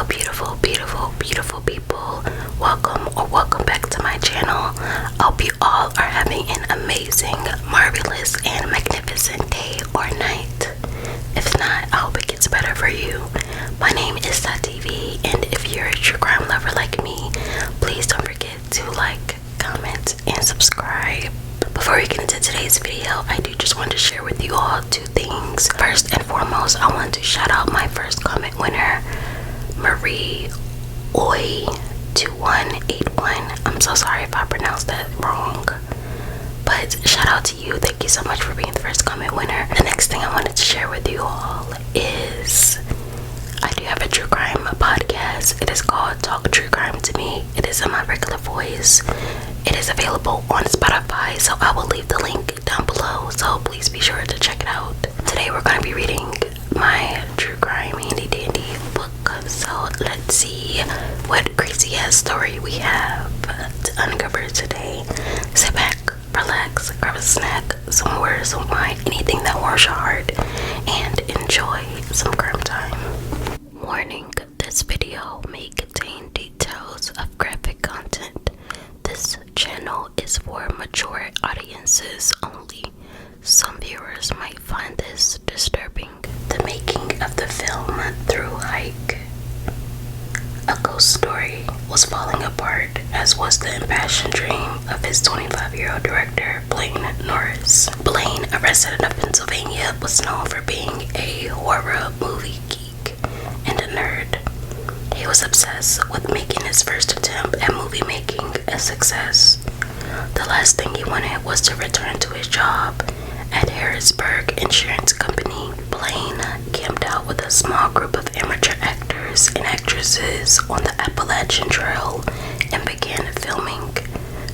beautiful, beautiful, beautiful people. Welcome back to my channel. I hope you all are having an amazing, marvelous, and magnificent day or night. If not, I hope it gets better for you. My name is TV, and if you're a true crime lover like me, please don't forget to like, comment, and subscribe. Before we get into today's video, I do just want to share with you all two things. First and foremost, I want to shout out my first comment winner, Marie Oi 2181. I'm so sorry if I pronounced that wrong, but shout out to you. Thank you so much for being the first comment winner. The next thing I wanted to share with you all is I do have a true crime podcast. It is called Talk True Crime to Me. It is in my regular voice. It is available on Spotify, so I will leave the link down below, so please be sure to check it out. Today we're going to be reading my true crime handy dandy book, so let's see what crazy ass story we have to uncover today. Sit back, relax, grab a snack, some water, some wine, anything that warms your heart, and enjoy some crime time. Warning, this video may contain details of graphic content. This channel is for mature audiences only. Some viewers might find this disturbing. The making of the film Through Hike. A ghost story was falling apart, as was the impassioned dream of his 25-year-old director, Blaine Norris. Blaine, a resident of Pennsylvania, was known for being a horror movie geek and a nerd. He was obsessed with making his first attempt at movie making a success. The last thing he wanted was to return to his job at Harrisburg Insurance Company. Blaine camped out with a small group of amateur actors and actresses on the Appalachian Trail and began filming.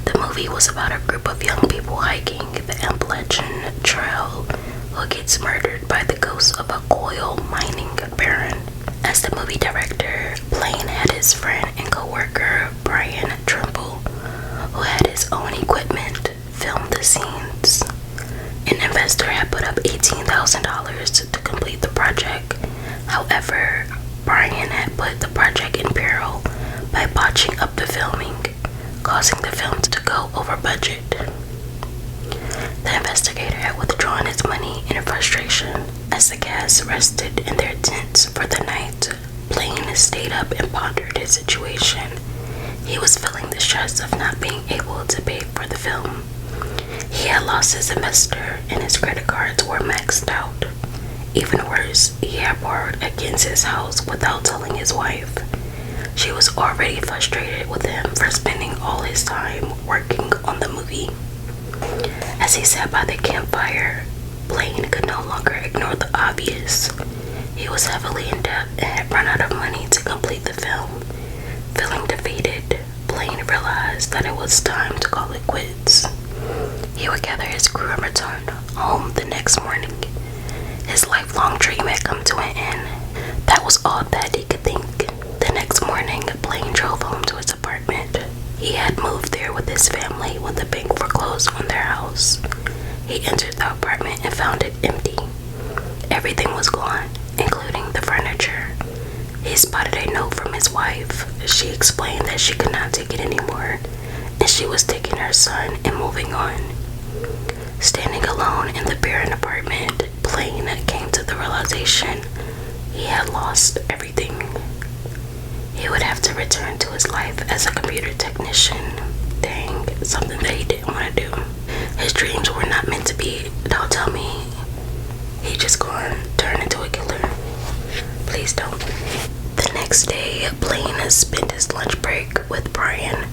The movie was about a group of young people hiking the Appalachian Trail who gets murdered by the ghost of a coal mining baron. As the movie director, Blaine had his friend and co-worker Brian Trimble, who had his own equipment, film the scenes. An investor had put up $18,000 to complete the project. However, Brian had put the project in peril by botching up the filming, causing the film to go over budget. The investigator had withdrawn his money in frustration. As the cast rested in their tents for the night, Blaine stayed up and pondered his situation. He was feeling the stress of not being able to pay for the film. He had lost his investor and his credit cards were maxed out. Even worse, he had borrowed against his house without telling his wife. She was already frustrated with him for spending all his time working on the movie. As he sat by the campfire, Blaine could no longer ignore the obvious. He was heavily in debt and had run out of money to complete the film. Feeling defeated, Blaine realized that it was time to call it quits. He would gather his crew and return home the next morning. His lifelong dream had come to an end. That was all that he could think. The next morning, Blaine drove home to his apartment. He had moved there with his family when the bank foreclosed on their house. He entered the apartment and found it empty. Everything was gone, including the furniture. He spotted a note from his wife. She explained that she could not take it anymore, and she was taking her son and moving on. Standing alone in the barren apartment, Blaine came to the realization he had lost everything. He would have to return to his life as a computer technician. Dang, something that he didn't want to do. His dreams were not meant to be. Don't tell me he just gonna turn into a killer. Please don't. The next day, Blaine spent his lunch break with Brian.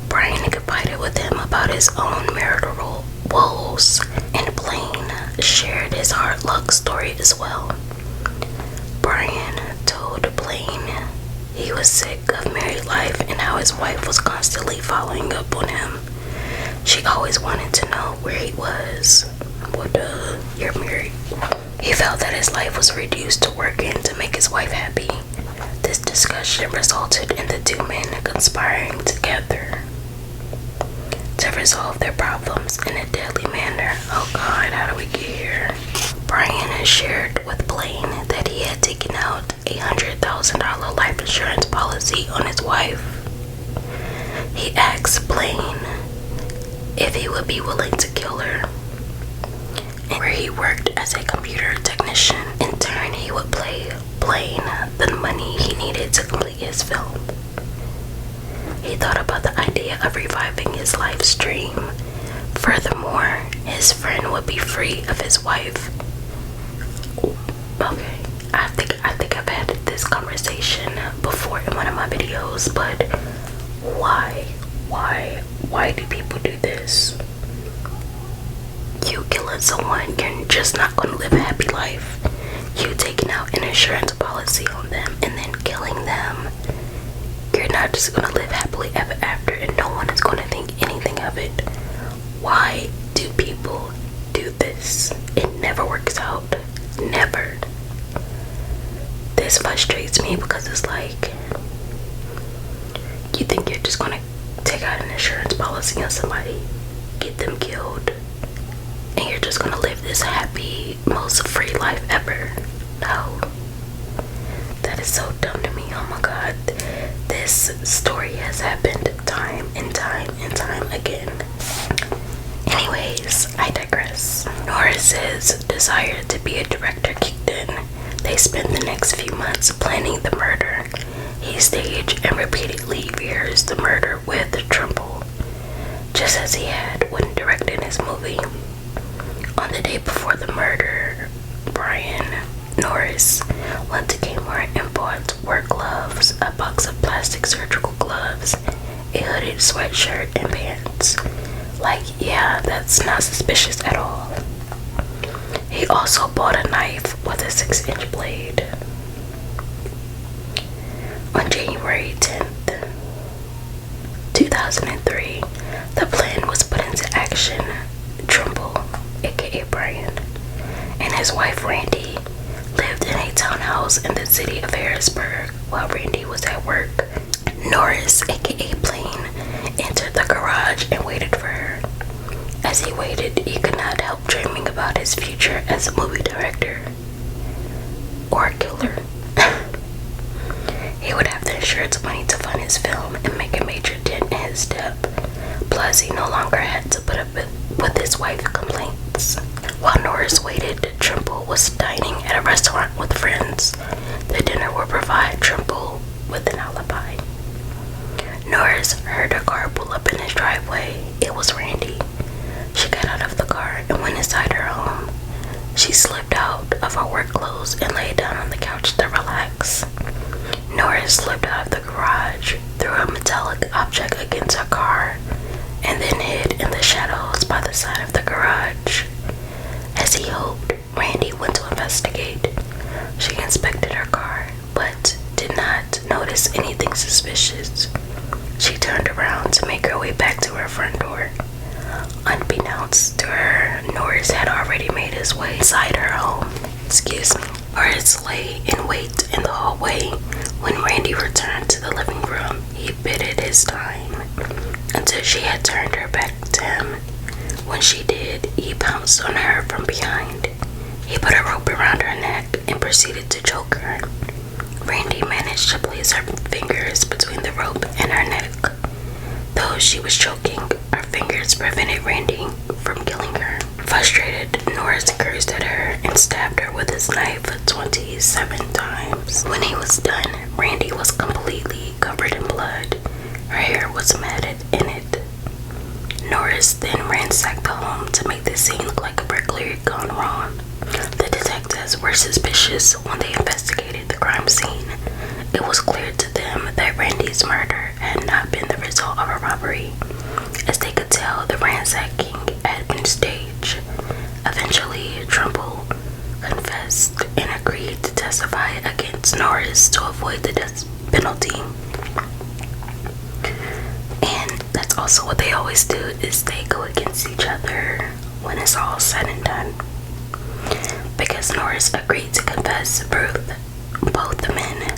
Brian confided with him about his own marital woes, and Blaine shared his hard luck story as well. Brian told Blaine he was sick of married life and how his wife was constantly following up on him. She always wanted to know where he was. Well, duh, you're married. He felt that his life was reduced to working to make his wife happy. This discussion resulted in the two men conspiring together to resolve their problems in a deadly manner. Oh God, how do we get here? Brian shared with Blaine that he had taken out a $100,000 life insurance policy on his wife. He asked Blaine if he would be willing to kill her, and where he worked as a computer technician. In turn, he would pay Blaine the money he needed to complete his film. He thought about the idea of reviving his live stream. Furthermore, his friend would be free of his wife. Okay, I think I've had this conversation before in one of my videos, but why do people do this? You killing someone, you're just not going to live a happy life. You taking out an insurance policy on them and then killing them, you're not just going to live happily ever after, and no one is going to think anything of it. Why do people do this? It never works out. Never. This frustrates me because it's like, you think you're just gonna take out an insurance policy on somebody, get them killed, and you're just gonna live this happy, most free life ever. No. That is so dumb to me. Oh my god. This story has happened time and time and time again. Anyways, I digress. Norris's desire to be a director kicked in. They spent the next few months planning the murder. He staged and repeatedly rehearsed the murder with Trimble, just as he had when directing his movie. On the day before the murder, Brian Norris went to Kmart and bought work gloves, a box of plastic surgical gloves, a hooded sweatshirt, and pants. Like, yeah, that's not suspicious at all. He also bought a knife with a 6-inch blade. On January 10th, 2003, the plan was put into action. Trimble, aka Brian, and his wife Randi lived in a townhouse in the city of Harrisburg while Randi was at work. Norris, aka Blaine, entered the garage and waited for her. As he waited, he could not help dreaming about his future as a movie director or a killer. He would have the insurance money to fund his film and make a major dent in his debt. Plus, he no longer had to put up with his wife's complaints. While Norris waited, Trimble was dining at a restaurant with friends. The dinner would provide Trimble with an alibi. Norris heard a car pull up in his driveway. It was Randi. She got out of the car and went inside her home. She slipped out of her work clothes and lay down on the couch to relax. Norris slipped out of the garage, threw a metallic object against her car, and then hid in the shadows by the side of the garage. As he hoped, Randi went to investigate. She inspected her car, but did not notice anything suspicious. She turned around to make her way back to her front door. Unbeknownst to her, Norris had already made his way inside her home. Norris lay in wait in the hallway. When Randi returned to the living room, he bided his time until she had turned her back to him. When she did, he pounced on her from behind. He put a rope around her neck and proceeded to choke her. Randi managed to place her fingers between the rope and her neck. Though she was choking, her fingers prevented Randi from killing her. Frustrated, Norris cursed at her and stabbed her with his knife 27 times. When he was done, Randi was completely covered in blood. Her hair was matted in it. Norris then ransacked the home to make the scene look like a burglary gone wrong. The detectives were suspicious when they investigated the crime scene. It was clear to them that Randi's murder had not been the result of a robbery. As they could tell, the ransacking had been staged. Eventually, Trimble confessed and agreed to testify against Norris to avoid the death penalty. And that's also what they always do, is they go against each other when it's all said and done. Because Norris agreed to confess, both the men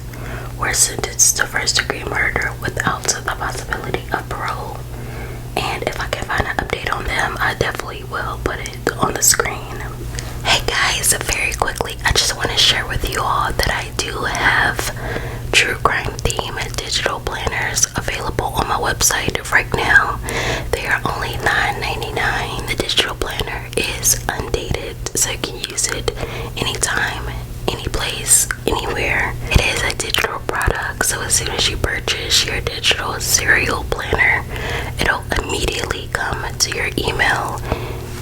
were sentenced to first-degree murder without the possibility of parole. And if I can find an update on them, I definitely will put it on the screen. Hey guys, do have true crime theme digital planners available on my website right now. They are only $9.99. The digital planner is undated, so you can use it anytime, any place, anywhere. It is a digital product, so as soon as you purchase your digital serial planner, it'll immediately come to your email.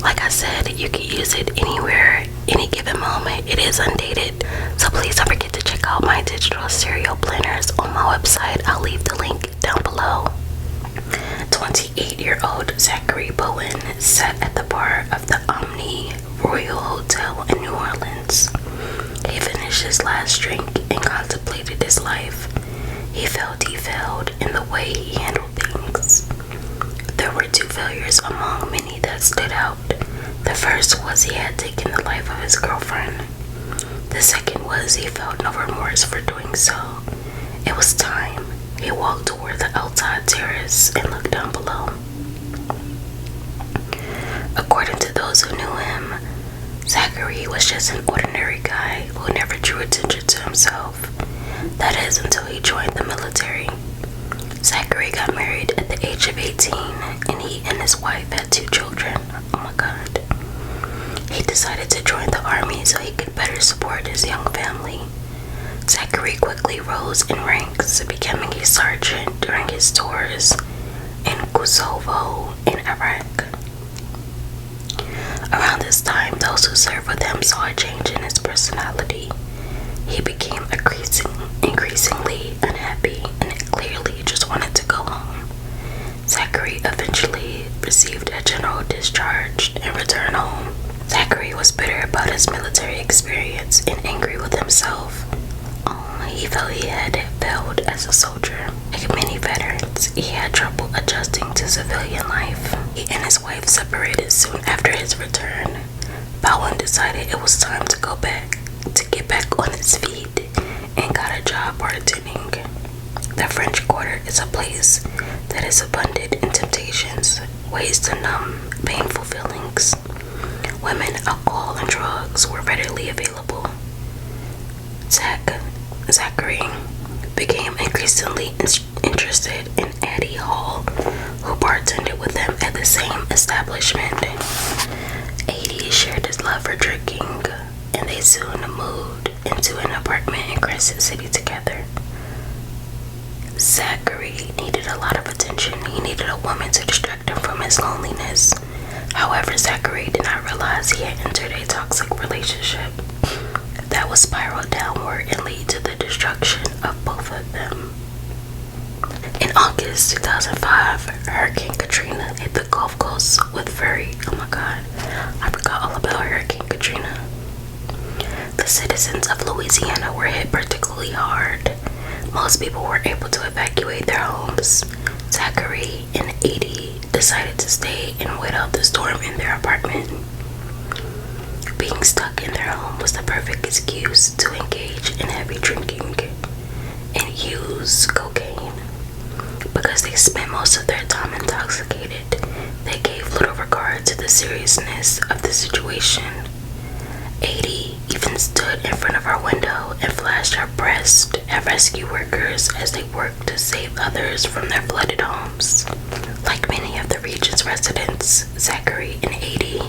Like I said, you can use it anywhere, any given moment. It is undated, so please don't forget to check out my digital serial planners on my website. I'll leave the link down below. 28-year-old Zachary Bowen sat at the bar of the Omni Royal Hotel in New Orleans. He finished his last drink and contemplated his life. He felt in the way he handled things. There were two failures among many that stood out. The first was he had taken the life of his girlfriend. The second was he felt no remorse for doing so. It was time. He walked toward the outside terrace and looked down below. According to those who knew him, Zachary was just an ordinary guy who never drew attention to himself. That is, until he joined the military. Zachary got married at the age of 18, and he and his wife had 2 children. Oh my God. He decided to join the army so he could better support his young family. Zachary quickly rose in ranks, becoming a sergeant during his tours in Kosovo in Iraq. Around this time, those who served with him saw a change in his personality. He became increasingly unhappy and clearly just wanted to go home. Zachary eventually received a general discharge and returned home. Zachary was bitter about his military experience and angry with himself. He felt he had failed as a soldier. Like many veterans, he had trouble adjusting to civilian life. He and his wife separated soon after his return. Bowen decided it was time to get back on his feet, and got a job bartending. The French Quarter is a place that is abundant in temptations, ways to numb painful feelings. Women, alcohol, and drugs were readily available. Zachary became increasingly interested in Addie Hall, who bartended with him at the same establishment. Addie shared his love for drinking, and they soon moved into an apartment in Crescent City together. Zachary needed a lot of attention. He needed a woman to distract him from his loneliness. However, Zachary did not realize he had entered a toxic relationship that would spiral downward and lead to the destruction of both of them. In August 2005, Hurricane Katrina hit the Gulf Coast with fury. Oh my God, I forgot all about Hurricane Katrina. The citizens of Louisiana were hit particularly hard. Most people were able to evacuate their homes. Zachary and Addie decided to stay and wait out the storm in their apartment. Being stuck in their home was the perfect excuse to engage in heavy drinking and use cocaine. Because they spent most of their time intoxicated, they gave little regard to the seriousness of the situation. Addie even stood in front of our window and flashed her breast at rescue workers as they worked to save others from their flooded homes. Like many of the region's residents, Zachary and Addie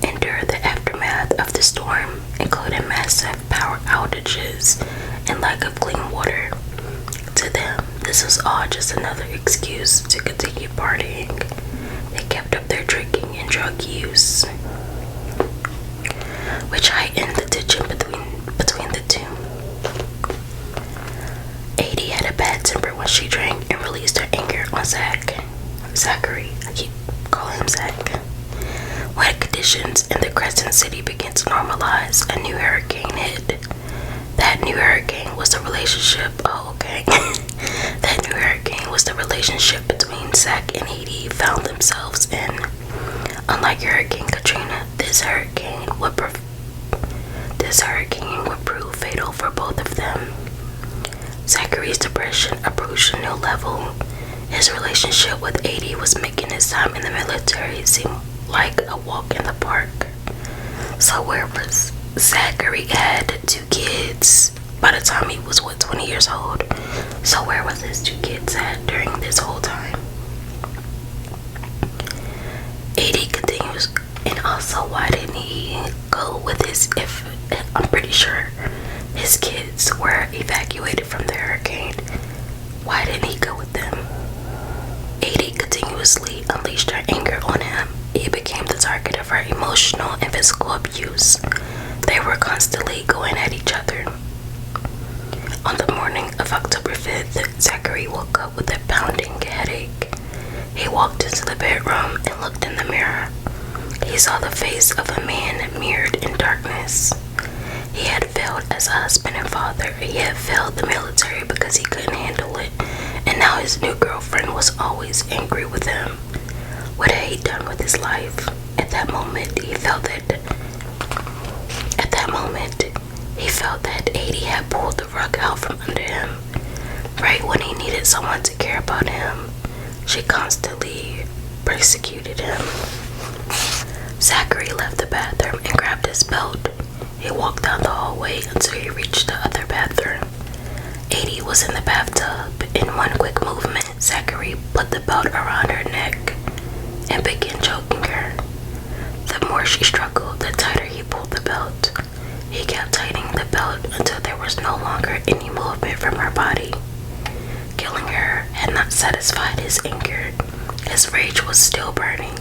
endured the aftermath of the storm, including massive power outages and lack of clean water. To them, this was all just another excuse to continue partying. They kept up their drinking and drug use, which heightened the tension between the two. Addie had a bad temper when she drank and released her anger on Zachary. I keep calling him Zach. When conditions in the Crescent City began to normalize, a new hurricane hit. That new hurricane was the relationship. That new hurricane was the relationship between Zach and Addie found themselves in. Unlike Hurricane Katrina, this hurricane would prove fatal for both of them. Zachary's depression approached a new level. His relationship with Addie was making his time in the military seem like a walk in the park. So where was Zachary? Had 2 kids, by the time he was 20 years old. So where was his 2 kids at during this whole time? Addie continues, and also why didn't he go with if I'm pretty sure his kids were evacuated from the hurricane, why didn't he go with them? Addie continuously unleashed her anger on him. He became the target of her emotional and physical abuse. They were constantly going at each other. On the morning of October 5th, Zachary woke up with a pounding headache. He walked into the bedroom and looked in the mirror. He saw the face of a man mirrored in darkness. He had failed as a husband and father. He had failed the military because he couldn't handle it. And now his new girlfriend was always angry with him. What had he done with his life? At that moment, he felt that Addie had pulled the rug out from under him. Right when he needed someone to care about him, she constantly persecuted him. Zachary left the bathroom and grabbed his belt. He walked down the hallway until he reached the other bathroom. Addie was in the bathtub. In one quick movement, Zachary put the belt around her neck and began choking her. The more she struggled, the tighter he pulled the belt. He kept tightening the belt until there was no longer any movement from her body. Killing her had not satisfied his anger. His rage was still burning.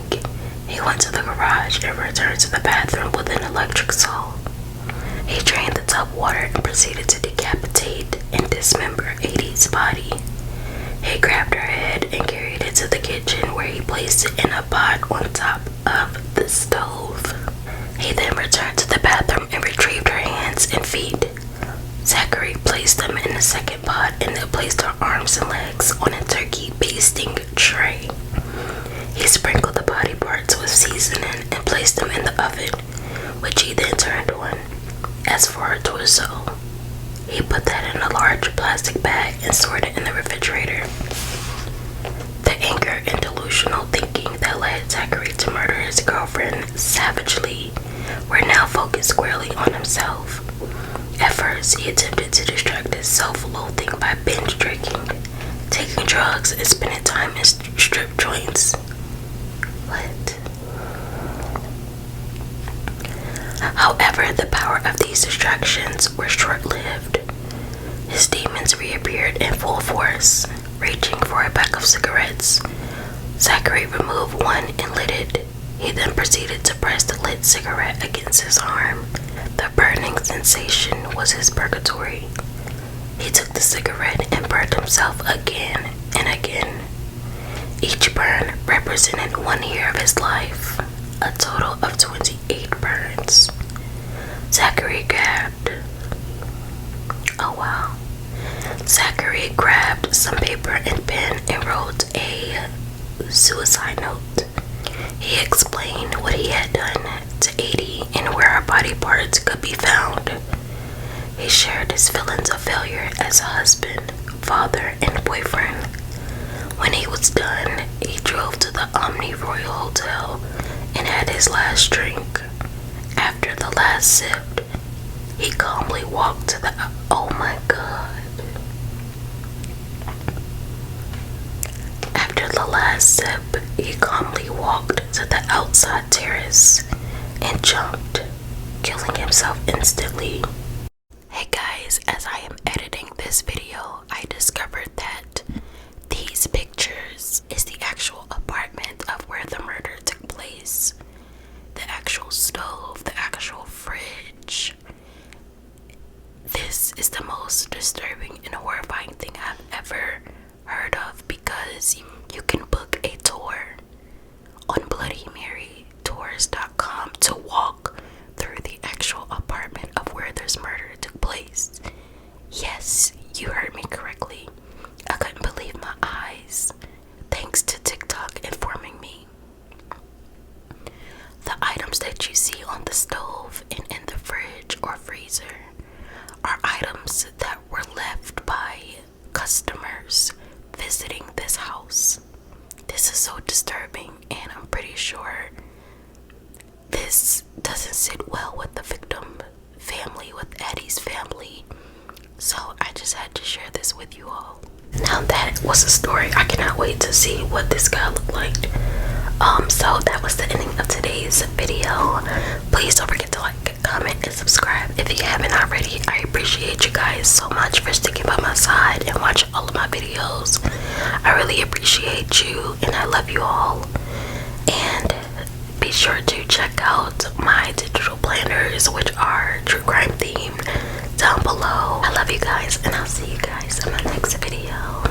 He went to the garage and returned to the bathroom with an electric saw. He drained the tub water and proceeded to decapitate and dismember Addie's body. He grabbed her head and carried it to the kitchen, where he placed it in a pot on top of the stove. He then returned to the bathroom and retrieved her hands and feet. Zachary placed them in a second pot and then placed her arms and legs on a turkey basting tray. He sprinkled the body parts with seasoning and placed them in the oven, which he then turned on. As for her torso, he put that in a large plastic bag and stored it in the refrigerator. The anger and delusional thinking that led Zachary to murder his girlfriend savagely were now focused squarely on himself. At first, he attempted to distract his self-loathing by binge drinking, taking drugs, and spending time in strip joints. What? However, the power of these distractions were short-lived. His demons reappeared in full force, reaching for a pack of cigarettes. Zachary removed one and lit it. He then proceeded to press the lit cigarette against his arm. The burning sensation was his purgatory. He took the cigarette and burned himself again and again. Each burn represented 1 year of his life, a total of 28 burns. Zachary grabbed some paper and pen and wrote a suicide note. He explained what he had done to Addie and where her body parts could be found. He shared his feelings of failure as a husband, father, and boyfriend. When he was done, he drove to the Omni Royal Hotel and had his last drink. After the last sip, he calmly walked to the outside terrace and jumped, killing himself instantly. Hey guys, as I am editing this video, I discovered that these pictures is the actual apartment of where the murder took place. The actual stove, the actual fridge. This is the most disturbing and horrifying thing I've ever heard of, because you can book a tour on BloodyMaryTours.com to walk through the actual apartment of where this murder took place. Yes, you heard me correctly. that was the story. I cannot wait to see what this guy looked like. So that was the ending of today's video. Please don't forget to like, comment, and subscribe if you haven't already. I appreciate you guys so much for sticking by my side and watching all of my videos. I really appreciate you, and I love you all. And be sure to check out my digital planners, which are true crime themed, down below. I love you guys, and I'll see you guys in my next video.